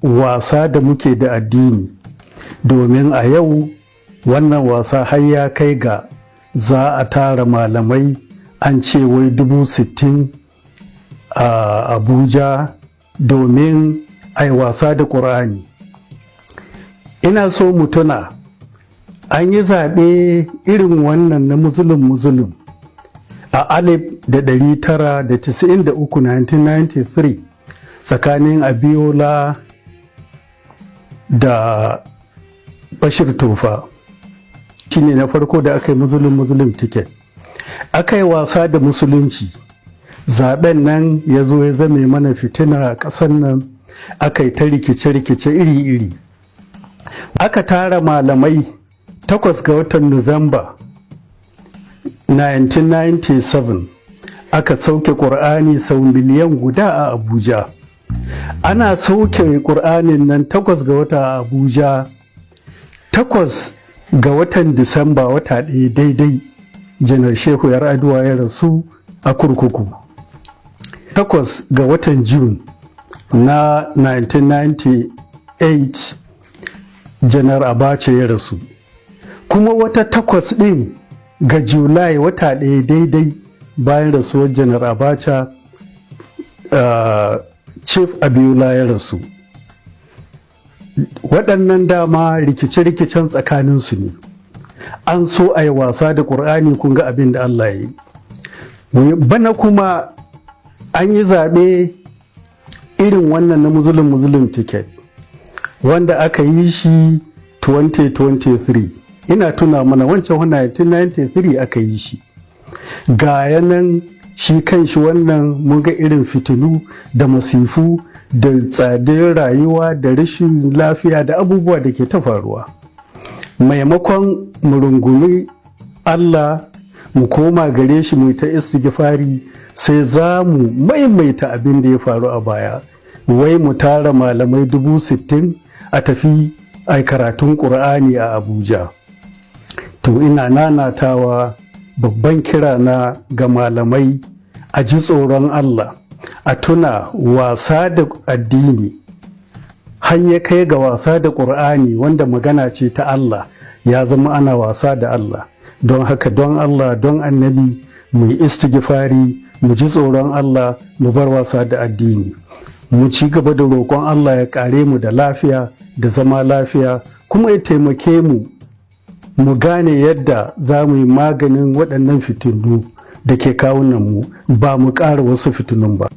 wasa da muke da addini, domin a yau wannan wasa har ya kai ga za a tara malamai an ce wai 60,000 a Abuja domin a yi wasa da ƙur'ani. Ina so mu tuna an yi zaɓe irin wannan na Muslim a 1993 1993 tsakanin Abiola da Bashir Tofa. Shi ne na farko da aka yi Muslim ticket. Aka yi wasa da musulunci. Zaben nan ya zo ya zame mana fitina a ƙasar nan, aka yi ta rikice-rikice iri-iri. Aka tara malamai 8 ga watan Nuwamba 1997 aka sauke ƙur'ani sau miliyan guda a Abuja. Ana sauke ƙur'anin nan 8 ga wata a Abuja, 8 ga watan Disamba wata ɗaya daidai Janar Shehu Yar'adua ya rasu a kurkuku. 8 ga watan June na 1998 Janar Abacha ya rasu. Kuma wata 8 ɗin ga Julai wata ɗaya daidai bayan rasuwar Janar Abacha, Chief Abiola ya rasu. Waɗannan dama rikice-rikicen tsakaninsu ne. An so a yi wasa da ƙur'ani, kun ga abin da Allah ya yi. Bana kuma an yi zaɓe irin wannan na Muslim ticket wanda aka yi shi 2023. Ina tuna mana wancan 1993 aka yi shi. Ga yanan shi kan shi wannan mun ga irin fitilu da masifu da tsadar rayuwa da rashin lafiya da abubuwa da ke ta faruwa. Maimakon mu rungumi Allah mu koma gare shi mu ta istighfari, sai za mu maimaita abin da ya faru a baya. Wai mu tara malamai 60,000 a tafi ai karatun ƙur'ani a Abuja. To ina nanatawa babban kira na ga malamai a ji tsoron Allah, a tuna wasa da addini har ya kai ga wasa da ƙur'ani wanda magana ce ta Allah, ya zama ana wasa da Allah. Don haka don Allah don annabi mu yi istighfari, mu ji tsoron Allah, mu bar wasa da addini. Mu ci gaba da roƙon Allah ya ƙare mu da lafiya da zama lafiya, kuma ya taimake mu mu gane yadda za mu yi maganin waɗannan fitinu da ke kawunan mu, ba mu ƙara wasu fitinun ba.